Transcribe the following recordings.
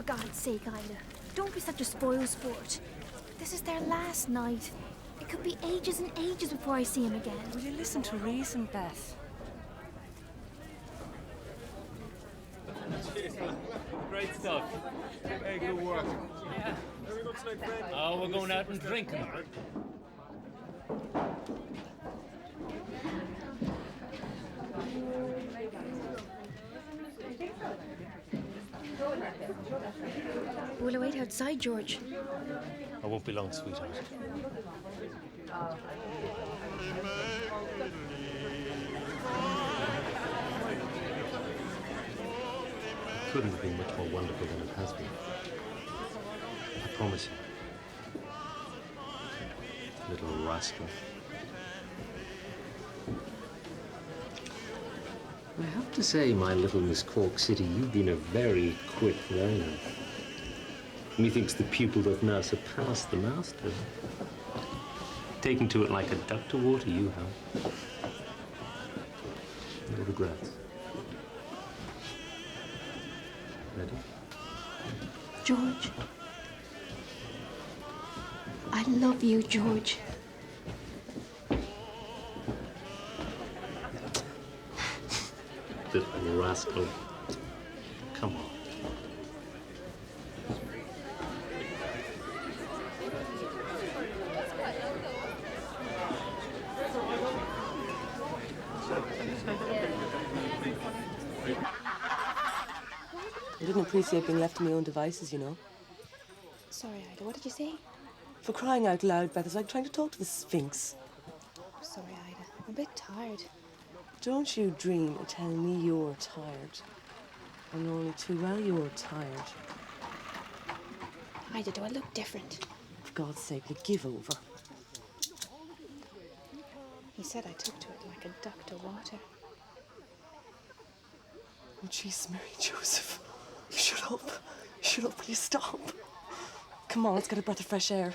For God's sake, Ida, don't be such a spoil sport. This is their last night. It could be ages and ages before I see him again. Will you listen to reason, Beth? Great stuff. Hey, good work. Yeah. Very good tonight, friend. Oh, we're going out and drinking. We'll wait outside, George. I won't be long, sweetheart. Couldn't have been much more wonderful than it has been. I promise you. Little rascal. I have to say, my little Miss Cork City, you've been a very quick learner. Methinks the pupil doth now surpass the master. Taken to it like a duck to water, you have. No regrets. Ready? George. I love you, George. Little rascal. Come on. I didn't appreciate being left to my own devices, you know. Sorry, Ida, what did you say? For crying out loud, Beth, it's like trying to talk to the Sphinx. Sorry, Ida. I'm a bit tired. Don't you dream of telling me you're tired. I know only too well you're tired. Ida, do I look different? For God's sake, will you give over? He said I took to it like a duck to water. Oh, jeez, Mary Joseph. Shut up. Shut up, will you stop? Come on, let's get a breath of fresh air.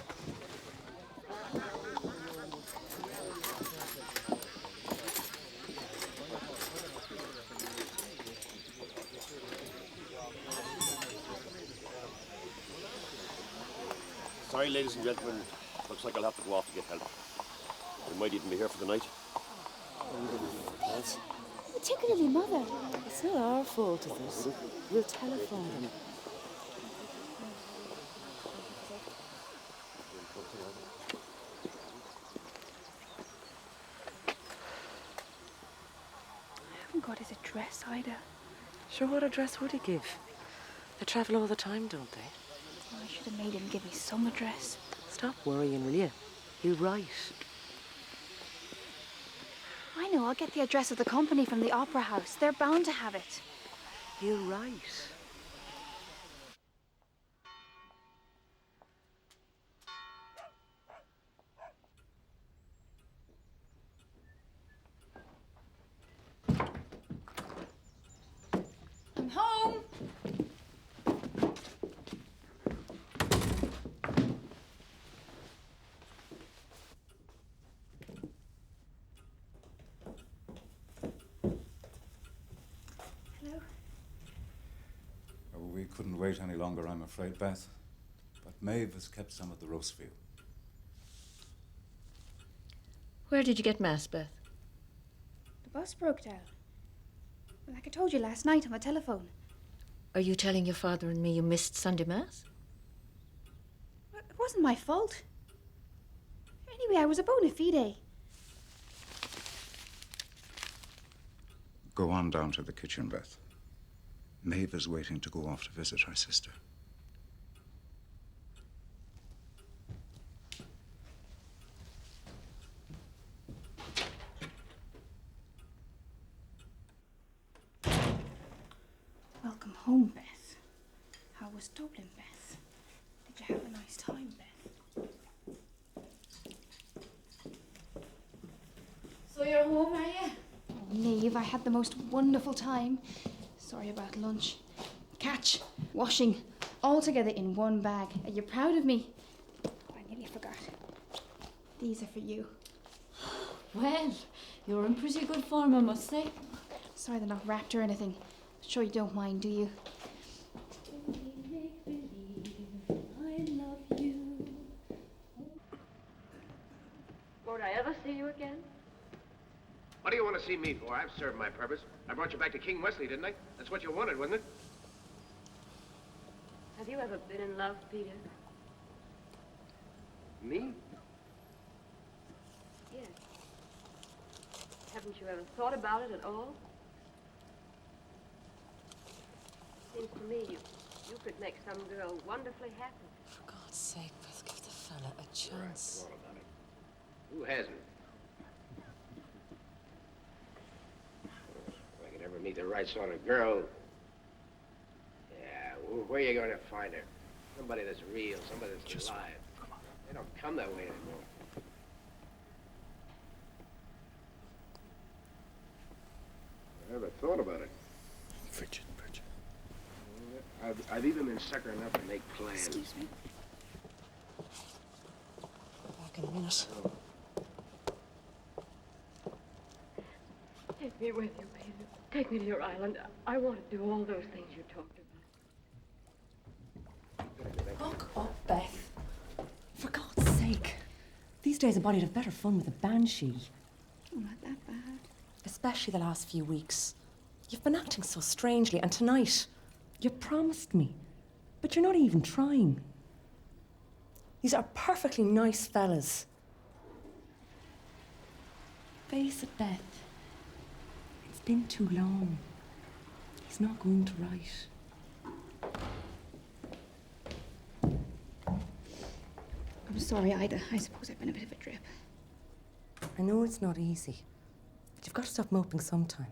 Sorry, ladies and gentlemen. Looks like I'll have to go off to get help. We might even be here for the night. Particularly Mother. It's not our fault, is it? We'll telephone them. I haven't got his address, Ida. Sure, what address would he give? They travel all the time, don't they? I should have made him give me some address. Stop worrying, will you? He'll write. I know, I'll get the address of the company from the Opera House. They're bound to have it. He'll write. I'm home. Hello. We couldn't wait any longer, I'm afraid, Beth. But Maeve has kept some of the roast for you. Where did you get Mass, Beth? The bus broke down. Like I told you last night on the telephone. Are you telling your father and me you missed Sunday Mass? It wasn't my fault. Anyway, I was a bona fide. Go on down to the kitchen, Beth. Maeve is waiting to go off to visit her sister. Welcome home, Beth. How was Dublin, Beth? Did you have a nice time, Beth? So you're home, are you? Oh, Niamh, I had the most wonderful time. Sorry about lunch. Catch, washing, all together in one bag. Are you proud of me? I nearly forgot. These are for you. Well, you're in pretty good form, I must say. Sorry they're not wrapped or anything. Sure you don't mind, do you? see you again? What do you want to see me for? I've served my purpose. I brought you back to King Wesley, didn't I? That's what you wanted, wasn't it? Have you ever been in love, Peter? Me? Yes. Haven't you ever thought about it at all? Seems to me you could make some girl wonderfully happy. For God's sake, Beth, give the fella a chance. Right, about it. Who hasn't? If I could ever meet the right sort of girl. Yeah, where are you going to find her? Somebody that's real, somebody that's alive. They don't come that way anymore. I never thought about it. Bridget. I've even been sucker enough to make plans. Excuse me. Back in a minute. Take me with you, Peter. Take me to your island. I want to do all those things you talked about. Look up, Beth. For God's sake. These days a body'd have better fun with a banshee. Oh, not that bad. Especially the last few weeks. You've been acting so strangely, and tonight, you promised me, but you're not even trying. These are perfectly nice fellas. Face it, Beth. It's been too long. He's not going to write. I'm sorry, Ida. I suppose I've been a bit of a drip. I know it's not easy, but you've got to stop moping sometime.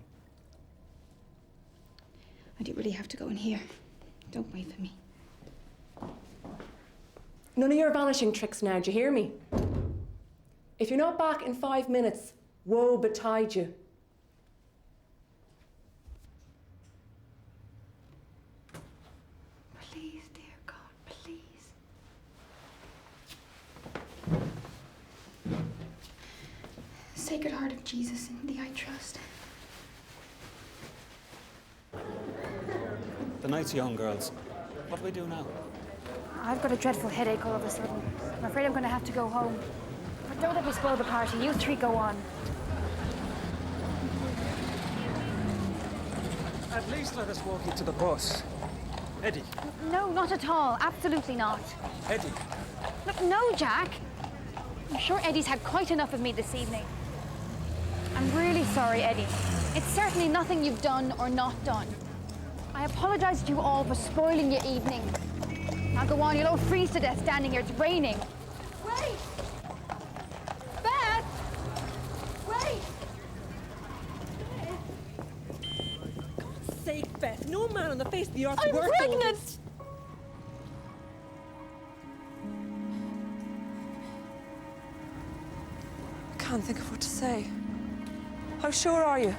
I do really have to go in here. Don't wait for me. None of your vanishing tricks now, do you hear me? If you're not back in 5 minutes, woe betide you. Please, dear God, please. Sacred Heart of Jesus, in thee I trust. The night's young, girls. What do we do now? I've got a dreadful headache all of a sudden. I'm afraid I'm going to have to go home. But don't let me spoil the party. You three go on. At least let us walk you to the bus. Eddie. No, not at all. Absolutely not. Eddie. No, Jack. I'm sure Eddie's had quite enough of me this evening. I'm really sorry, Eddie. It's certainly nothing you've done or not done. I apologise to you all for spoiling your evening. Now go on, you'll all freeze to death standing here. It's raining. Wait! Beth! Wait! God's sake, Beth, no man on the face of the earth I'm worth all pregnant! this. I can't think of what to say. How sure are you?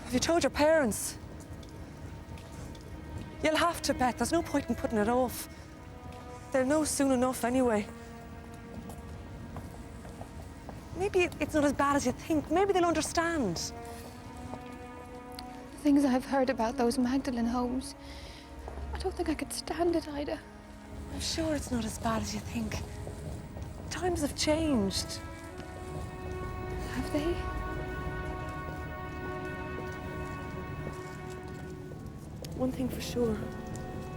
Have you told your parents? You'll have to, Beth. There's no point in putting it off. They'll know soon enough anyway. Maybe it's not as bad as you think. Maybe they'll understand. The things I've heard about those Magdalene homes, I don't think I could stand it, Ida. I'm sure it's not as bad as you think. Times have changed. Have they? One thing for sure.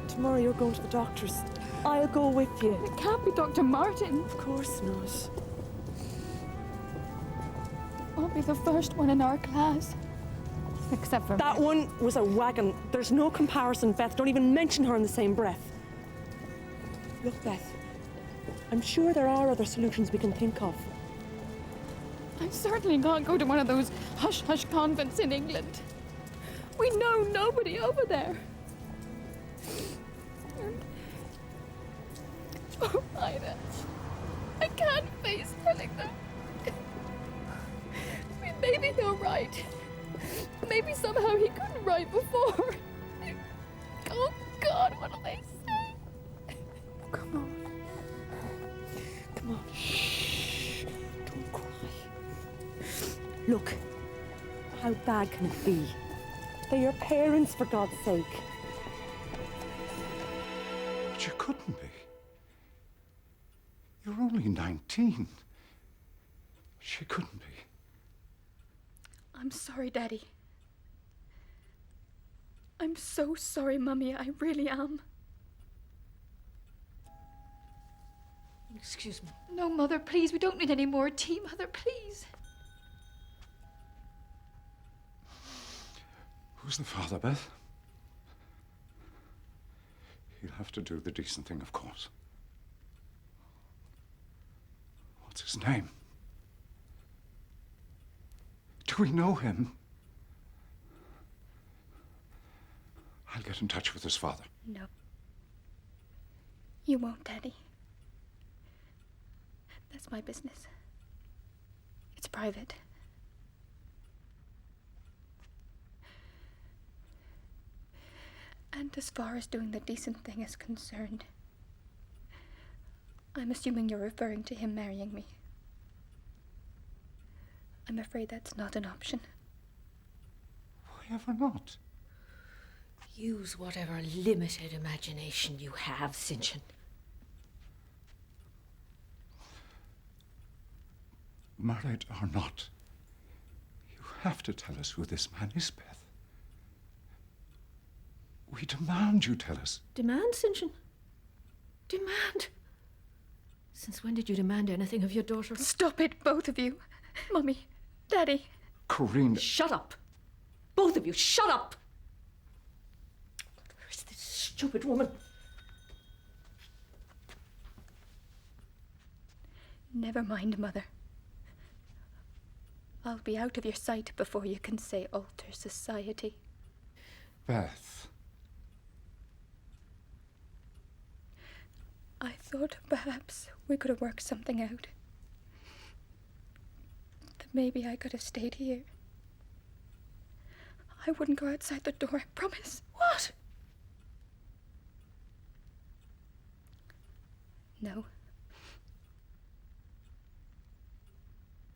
Tomorrow you're going to the doctor's. I'll go with you. It can't be Dr. Martin. Of course not. I'll be the first one in our class. Except for That one was a wagon. There's no comparison, Beth. Don't even mention her in the same breath. Look, Beth. I'm sure there are other solutions we can think of. I certainly can't go to one of those hush-hush convents in England. We know nobody over there. Oh, Ida. I can't face telling them. I mean, maybe he'll write. Maybe somehow he couldn't write before. Oh, God, what'll they say? Come on. Come on. Shh. Don't cry. Look, how bad can it be? They're your parents, for God's sake. But you couldn't be. You're only 19. She couldn't be. I'm sorry, Daddy. I'm so sorry, Mummy. I really am. Excuse me. No, Mother, please. We don't need any more tea, Mother, please. Who's the father, Beth? He'll have to do the decent thing, of course. What's his name? Do we know him? I'll get in touch with his father. No. You won't, Daddy. That's my business. It's private. And as far as doing the decent thing is concerned, I'm assuming you're referring to him marrying me. I'm afraid that's not an option. Why ever not? Use whatever limited imagination you have, Sinchen. Married or not, you have to tell us who this man is, Beth. We demand you tell us. Demand, Sinchen? Demand? Since when did you demand anything of your daughter? Stop it, both of you. Mummy, Daddy. Corinne. Shut up. Both of you, shut up. Where's this stupid woman? Never mind, Mother. I'll be out of your sight before you can say alter society. Beth. I thought perhaps we could have worked something out. That maybe I could have stayed here. I wouldn't go outside the door, I promise. What? No.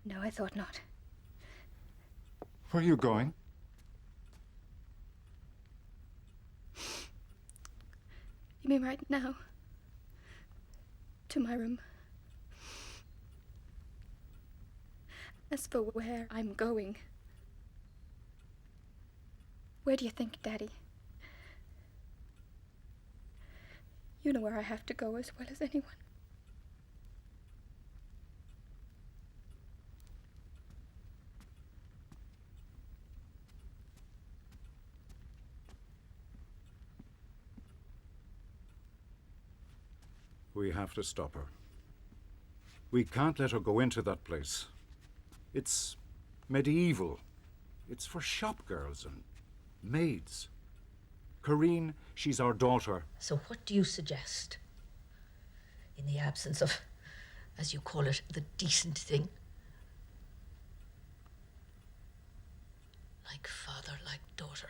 No, I thought not. Where are you going? You mean right now? To my room. As for where I'm going, where do you think, Daddy? You know where I have to go as well as anyone. We have to stop her. We can't let her go into that place. It's medieval. It's for shop girls and maids. Corinne, she's our daughter. So what do you suggest? In the absence of, as you call it, the decent thing? Like father, like daughter.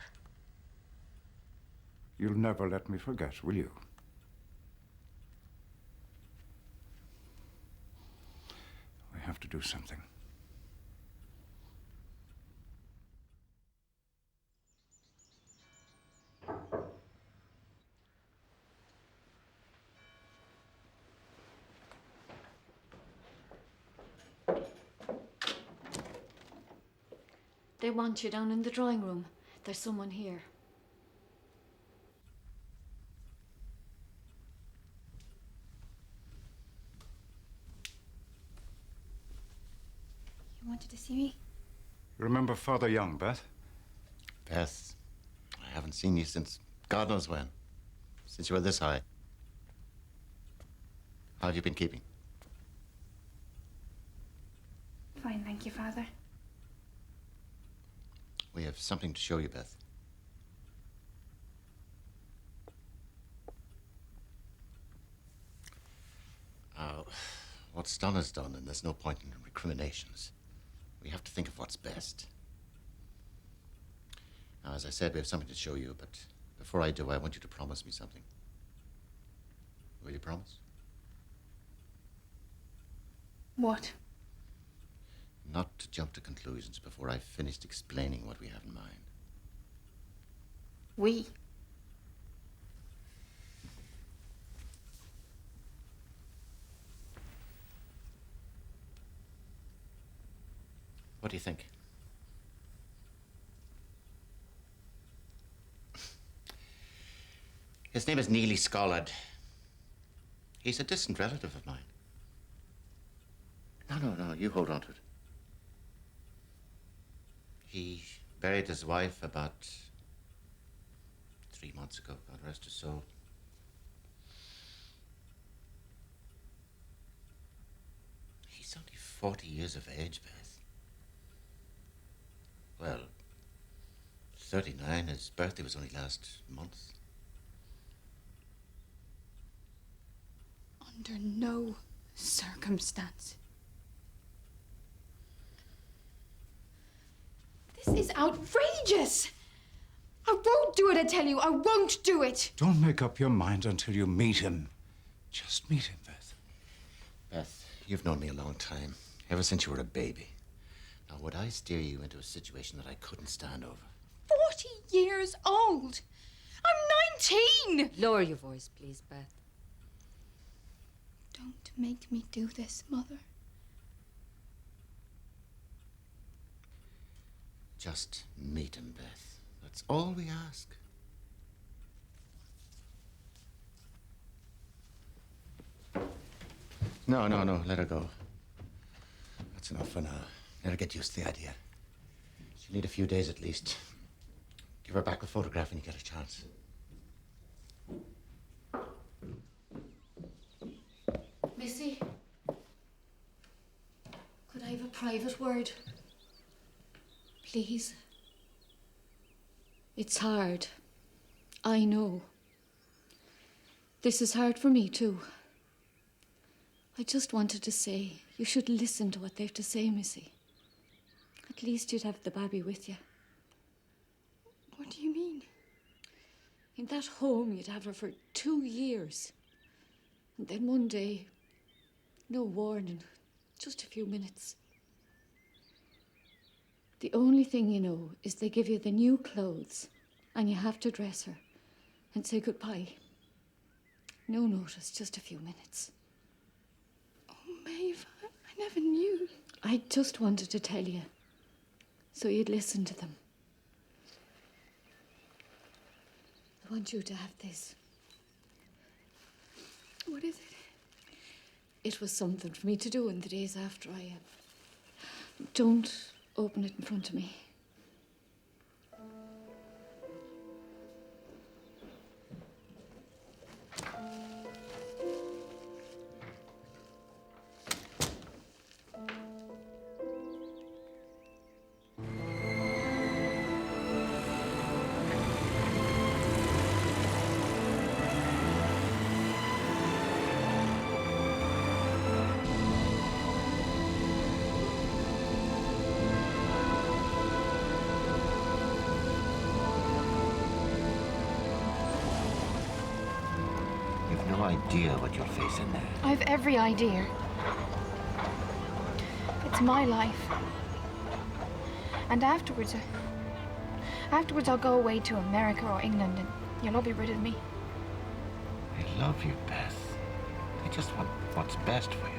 You'll never let me forget, will you? We have to do something. They want you down in the drawing room. There's someone here. You wanted to see me? Remember Father Young, Beth? Beth, I haven't seen you since God knows when. Since you were this high. How have you been keeping? Fine, thank you, Father. We have something to show you, Beth. What's done is done, and there's no point in recriminations. We have to think of what's best. Now, as I said, we have something to show you, but before I do, I want you to promise me something. Will you promise? What? Not to jump to conclusions before I've finished explaining what we have in mind. We? What do you think? His name is Neely Scollard. He's a distant relative of mine. No, you hold on to it. He buried his wife about 3 months ago, God rest her soul. He's only 40 years of age, Beth. Well, 39. His birthday was only last month. Under no circumstance. This is outrageous! I won't do it, I tell you. I won't do it. Don't make up your mind until you meet him. Just meet him, Beth. Beth, you've known me a long time, ever since you were a baby. Now, would I steer you into a situation that I couldn't stand over? 40 years old. I'm 19. Lower your voice, please, Beth. Don't make me do this, Mother. Just meet him, Beth. That's all we ask. No, let her go. That's enough for now. Let her get used to the idea. She'll need a few days at least. Give her back the photograph when you get a chance. Missy, could I have a private word? Please. It's hard. I know. This is hard for me too. I just wanted to say you should listen to what they've to say, Missy. At least you'd have the baby with you. What do you mean? In that home, you'd have her for 2 years. And then one day, no warning, just a few minutes. The only thing you know is they give you the new clothes and you have to dress her and say goodbye. No notice, just a few minutes. Oh, Maeve, I never knew. I just wanted to tell you so you'd listen to them. I want you to have this. What is it? It was something for me to do in the days after I... Don't open it in front of me. No idea what you're facing there. I've every idea. It's my life. And afterwards I'll go away to America or England and you'll all be rid of me. I love you, Beth. I just want what's best for you.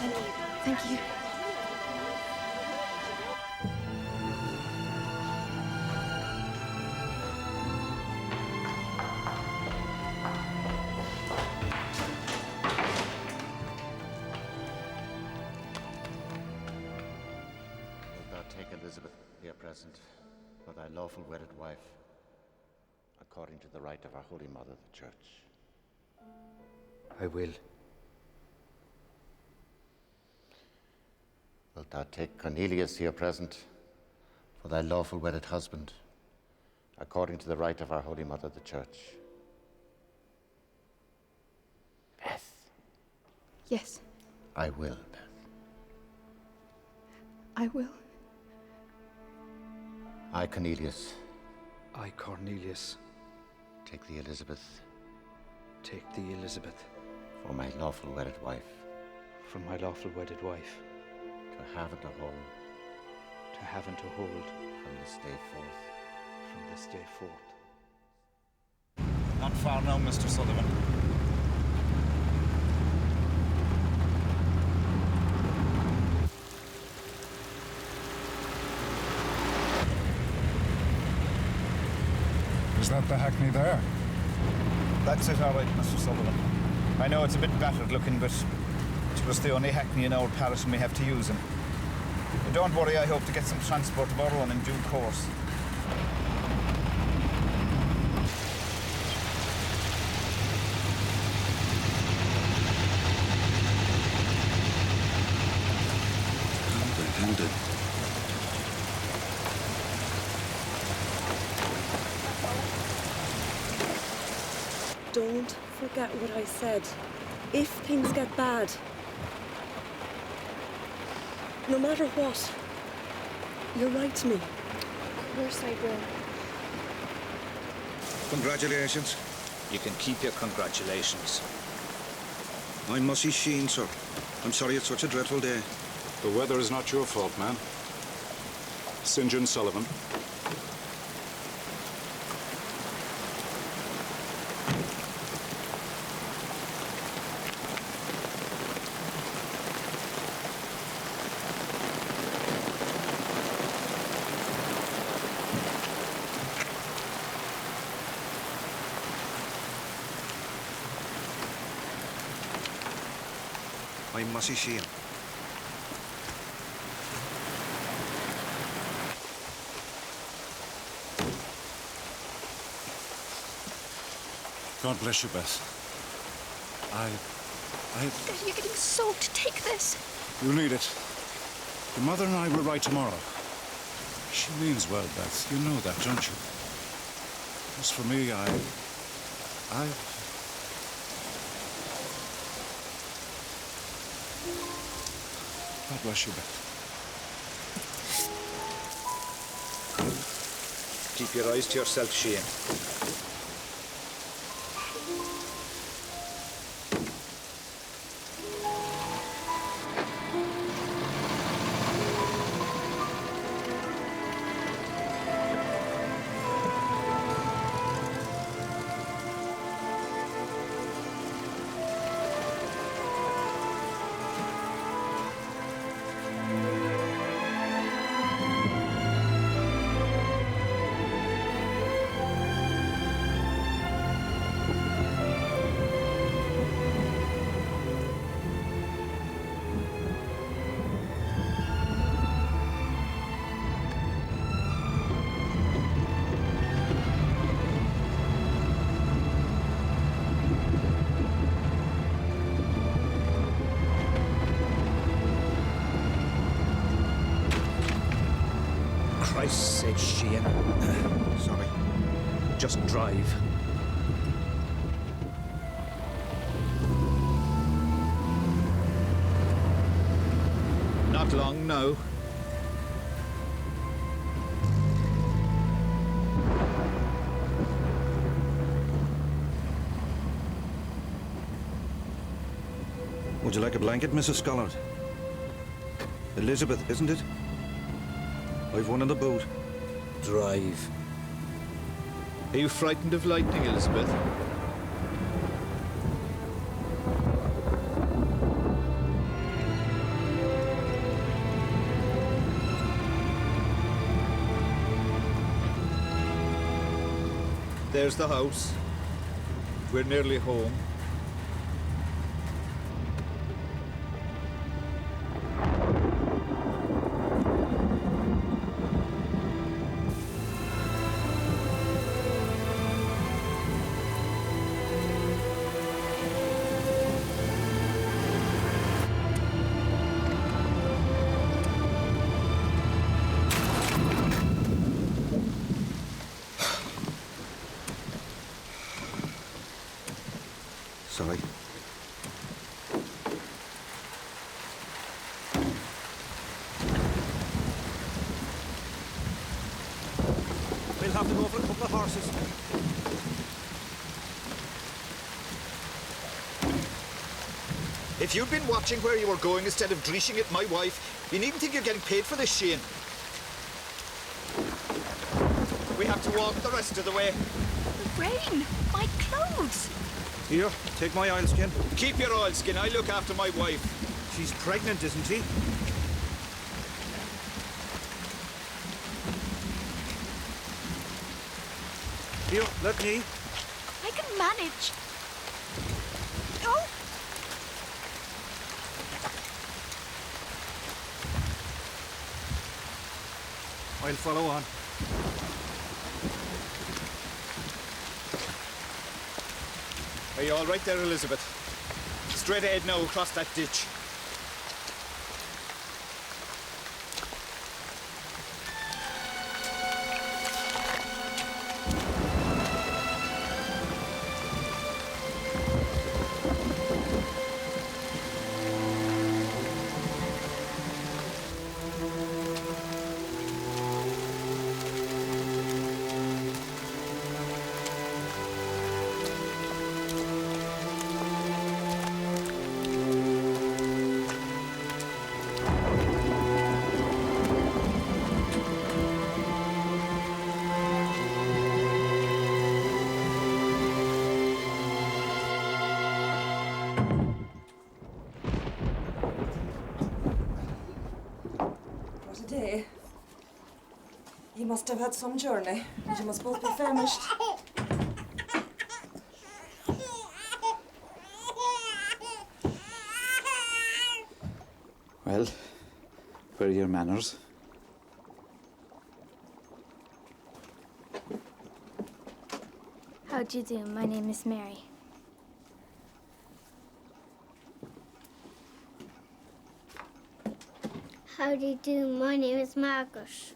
Thank you. Wilt thou take Elizabeth here present for thy lawful wedded wife, according to the rite of our Holy Mother, the Church? I will. Wilt thou take Cornelius here present for thy lawful wedded husband, according to the rite of our Holy Mother, the Church? Beth. Yes, I will, Beth. I will. I, Cornelius, I, Cornelius, take thee, Elizabeth, take thee, Elizabeth, for my lawful wedded wife, from my lawful wedded wife, to have and to hold, to have and to hold, from this day forth. from this day forth. Not far now, Mr. Sullivan. Is that the hackney there? That's it, all right, Mr. Sullivan. I know it's a bit battered looking, but it was the only hackney in our parish and we have to use him. But don't worry, I hope to get some transport of our own in due course. Comprehended. Don't forget what I said. If things get bad, no matter what, you'll write to me. Of course I will. Congratulations. You can keep your congratulations. I'm Mussy Sheen, sir. I'm sorry it's such a dreadful day. The weather is not your fault, man. St. John Sullivan. I'm Mussy Sheen. God bless you, Beth. You're getting soaked. Take this. You need it. Your mother and I will write tomorrow. She means well, Beth. You know that, don't you? As for me, God bless you, Beth. Keep your eyes to yourself, Sheen. Christ's sake, Sheen. Sorry. Just drive. Not long, no. Would you like a blanket, Mrs. Scollard? Elizabeth, isn't it? I've one in the boot. Drive. Are you frightened of lightning, Elizabeth? There's the house. We're nearly home. Sorry. We'll have to go for a couple of horses. If you'd been watching where you were going instead of dreeshing at my wife, you needn't think you're getting paid for this, Shane. We have to walk the rest of the way. Rain! My clothes! Here, take my oilskin. Keep your oilskin. I look after my wife. She's pregnant, isn't she? Here, let me. I can manage. Oh! I'll follow on. Are you all right there, Elizabeth? Straight ahead now, across that ditch. What a day. You must have had some journey. You must both be famished. Well, where are your manners? How do you do? My name is Mary. How do you do? My name is Margaret.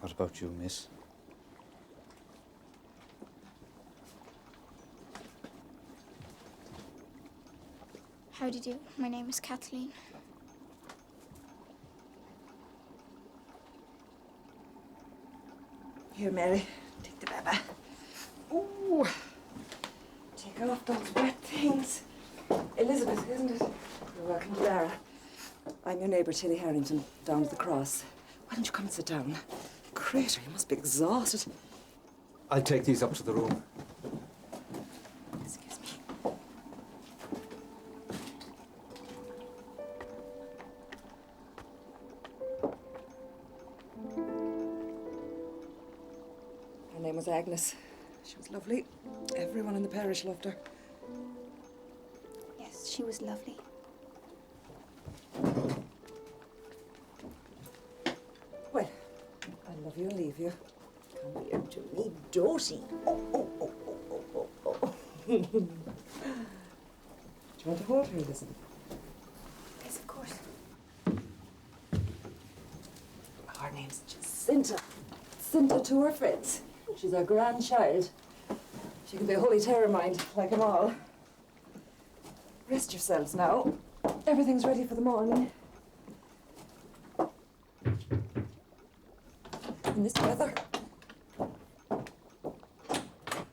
What about you, miss? How do you do? My name is Kathleen. Here, Mary, take the baby. Ooh, take off those wet things. Elizabeth, isn't it? You're welcome, Clara. I'm your neighbour, Tilly Harrington, down at the cross. Why don't you come and sit down? Crater, you must be exhausted. I'll take these up to the room. Excuse me. Her name was Agnes. She was lovely. Everyone in the parish loved her. Yes, she was lovely. Well, I'll love you and leave you. Come here to me, Doty. Oh. Do you want to hold her, Elizabeth? Yes, of course. Her name's Jacinta. Jacinta to her friends. She's our grandchild. She can be a holy terror mind, like them all. Rest yourselves now. Everything's ready for the morning. In this weather.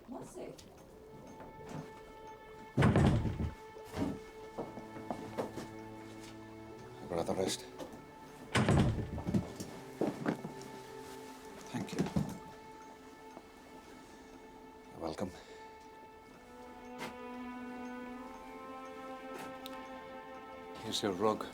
What's it? I'd rather rest. Thank you. You're welcome. Here's your rug.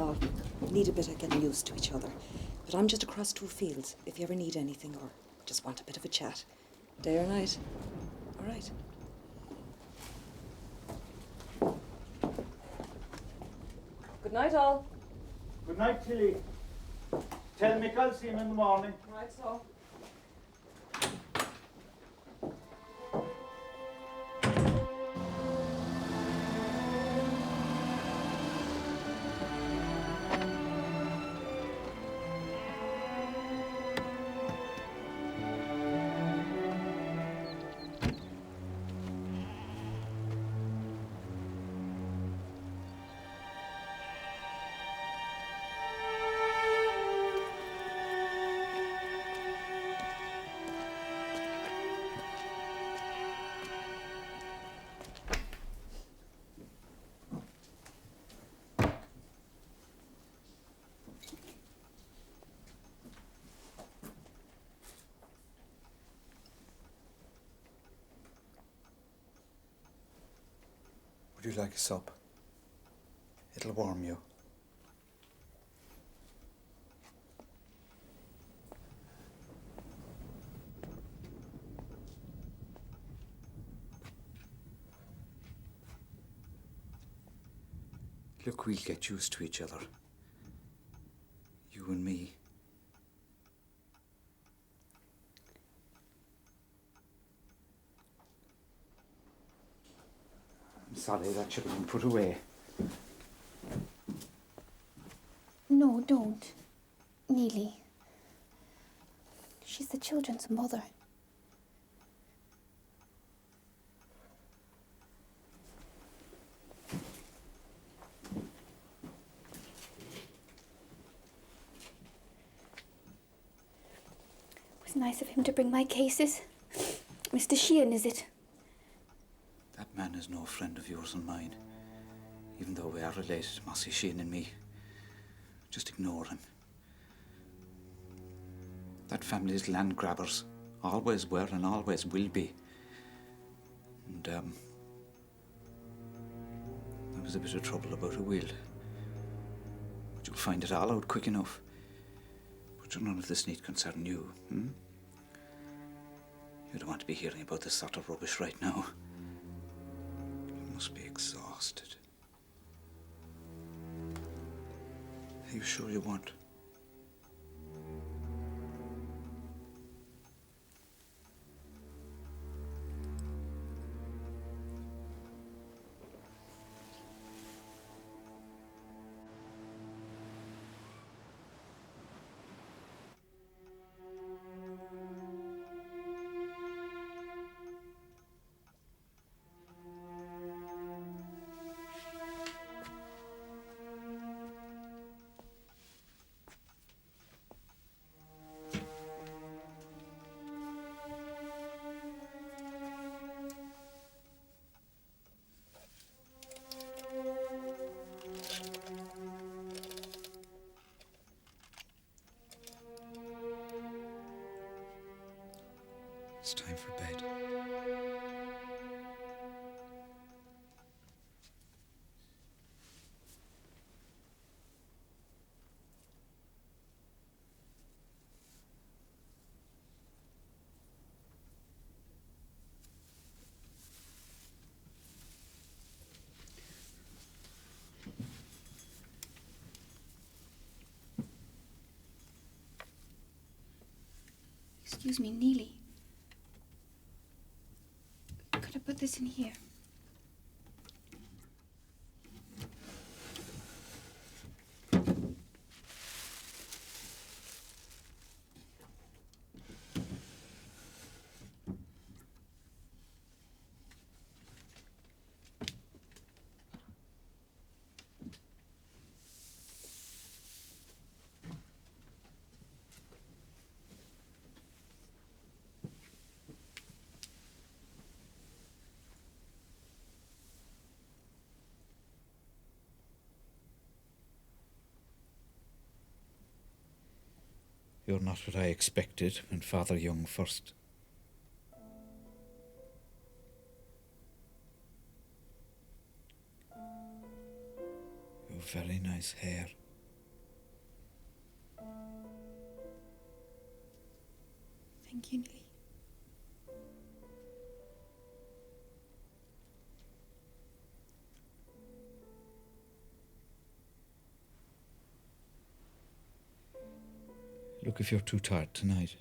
all. Need a bit of getting used to each other. But I'm just across 2 fields if you ever need anything or just want a bit of a chat. Day or night. All right. Good night, all. Good night, Tilly. Tell Mick I'll see him in the morning. Right, so. Would you like a sup? It'll warm you. Look, we'll get used to each other. You and me. I'm sorry, that should have been put away. No, don't. Neely. She's the children's mother. It was nice of him to bring my cases. Mr. Sheehan, is it? That man is no friend of yours and mine. Even though we are related, Mossy Sheehan and me. Just ignore him. That family's land grabbers. Always were and always will be. And, there was a bit of trouble about a will. But you'll find it all out quick enough. But none of this need concern you, hmm? You don't want to be hearing about this sort of rubbish right now. You must be exhausted. Are you sure you won't? It's time for bed. Excuse me, Neely. Could I put this in here? You're not what I expected when Father Young first. You've very nice hair. Thank you, Nelly. Look, if you're too tired tonight.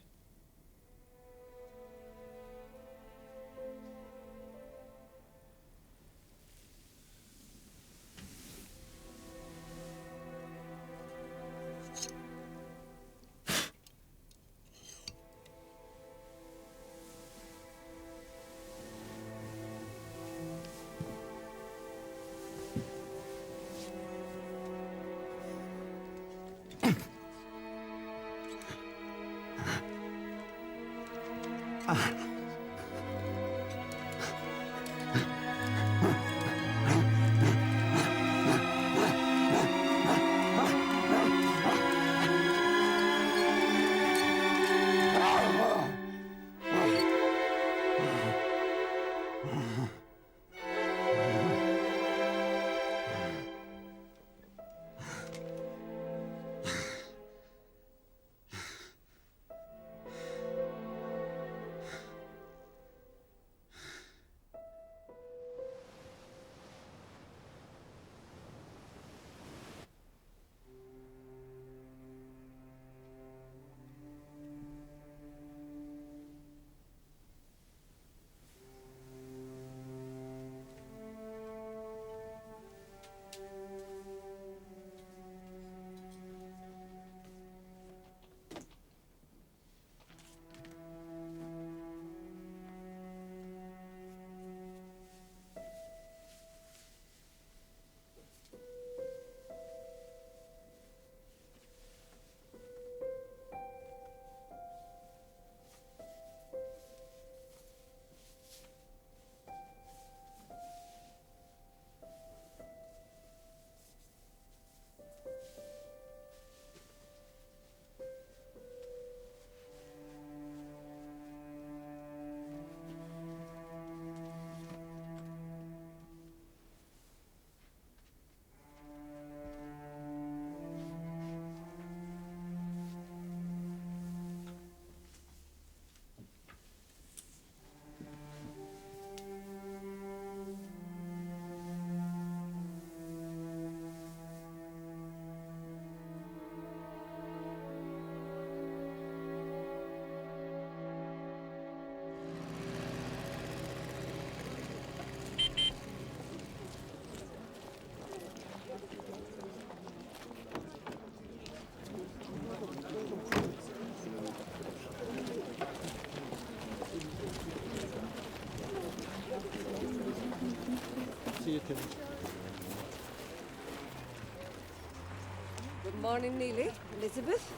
Good morning, Neely. Elizabeth.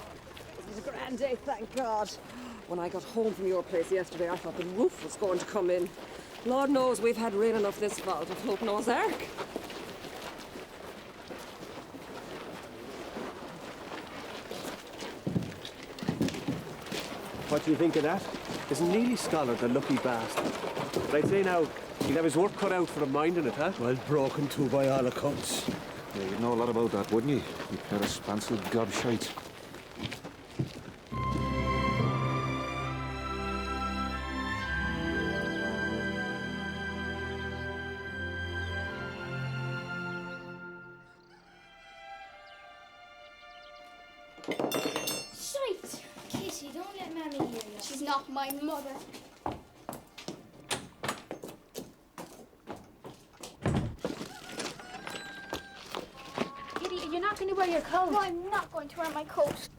It was a grand day, thank God. When I got home from your place yesterday, I thought the roof was going to come in. Lord knows we've had rain enough this fall to float Noah's Ark. What do you think of that? Isn't Neely Scholar the lucky bastard? But I'd say now, he'll have his work cut out for him minding it, huh? Well, broken too by all accounts. Yeah, you'd know a lot about that, wouldn't you? You pair of spancel gobshite. Shite! Kitty, don't let Mammy hear you. She's not my mother. Kitty, you're not going to wear your coat. No, I'm not going to wear my coat.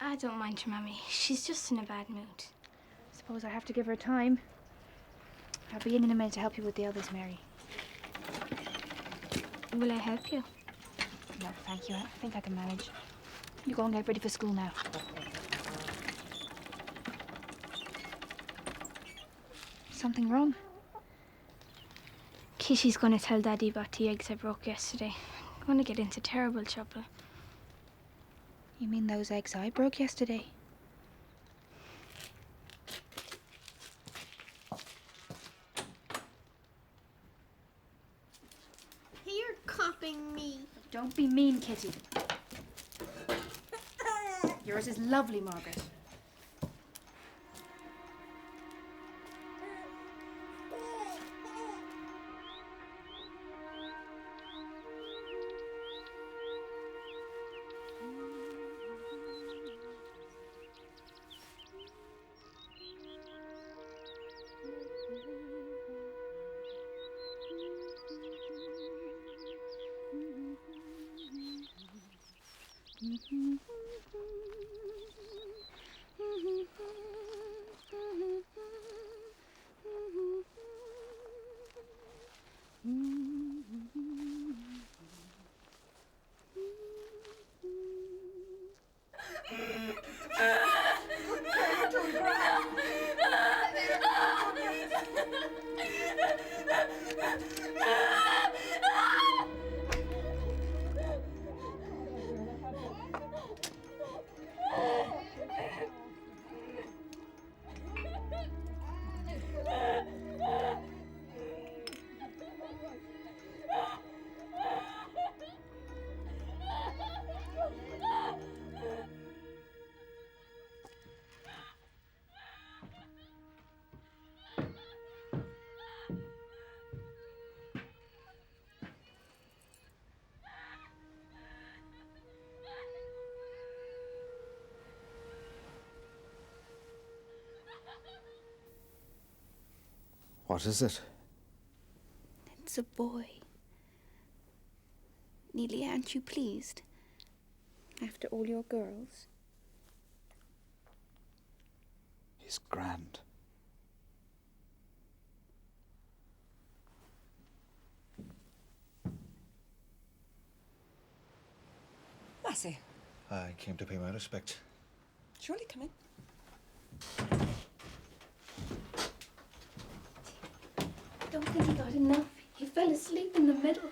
I don't mind your Mammy. She's just in a bad mood. Suppose I have to give her time. I'll be in a minute to help you with the others, Mary. Will I help you? No, thank you. I think I can manage. You go and get ready for school now. Something wrong? Kitty's going to tell Daddy about the eggs I broke yesterday. I'm going to get into terrible trouble. You mean those eggs I broke yesterday? You're copying me. Don't be mean, Kitty. Yours is lovely, Margaret. What is it? It's a boy. Neely, aren't you pleased? After all your girls? He's grand. Lassie, I came to pay my respects. surely come in. I don't think he got enough. He fell asleep in the middle.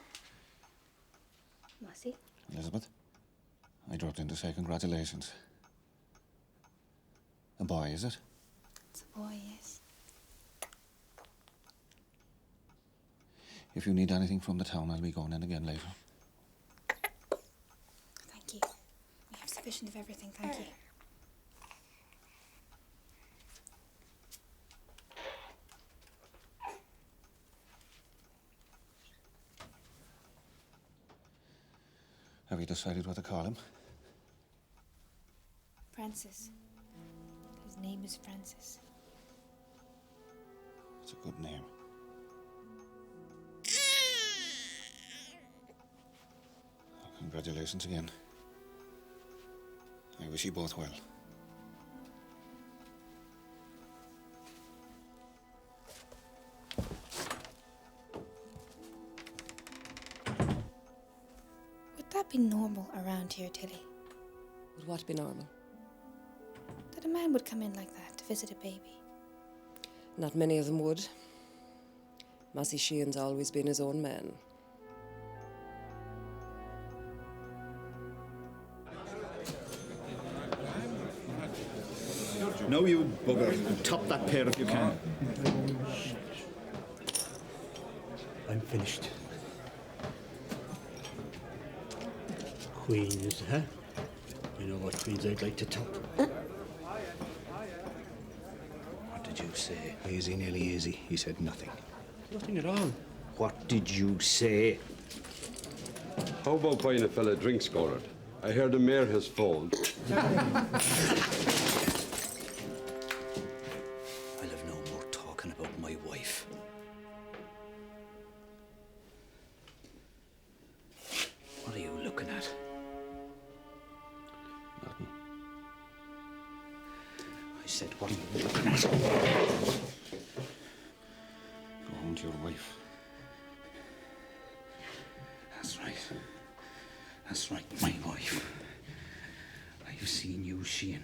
Mossy? Elizabeth, I dropped in to say congratulations. A boy, is it? It's a boy, yes. If you need anything from the town, I'll be going in again later. Thank you. We have sufficient of everything, thank you. Have you decided what to call him? Francis. His name is Francis. It's a good name. Oh, congratulations again. I wish you both well. Would that be normal around here, Tilly? Would what be normal? That a man would come in like that to visit a baby? Not many of them would. Massey Sheehan's always been his own man. No, you bugger. Top that pair if you can. I'm finished. Queens, huh? You know what queens I'd like to top? What did you say? Easy, nearly easy. He said nothing. Nothing at all. What did you say? How about buying a fella a drink scored? I heard the mayor has phoned. I'll have no more talking about my wife. What are you looking at? Nothing. I said, what are you looking at? Go home to your wife. That's right. That's right, my wife. I've seen you, Sheehan,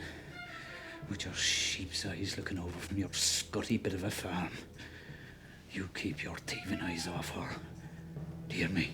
with your sheep's eyes looking over from your scutty bit of a farm. You keep your thieving eyes off her. Do you hear me?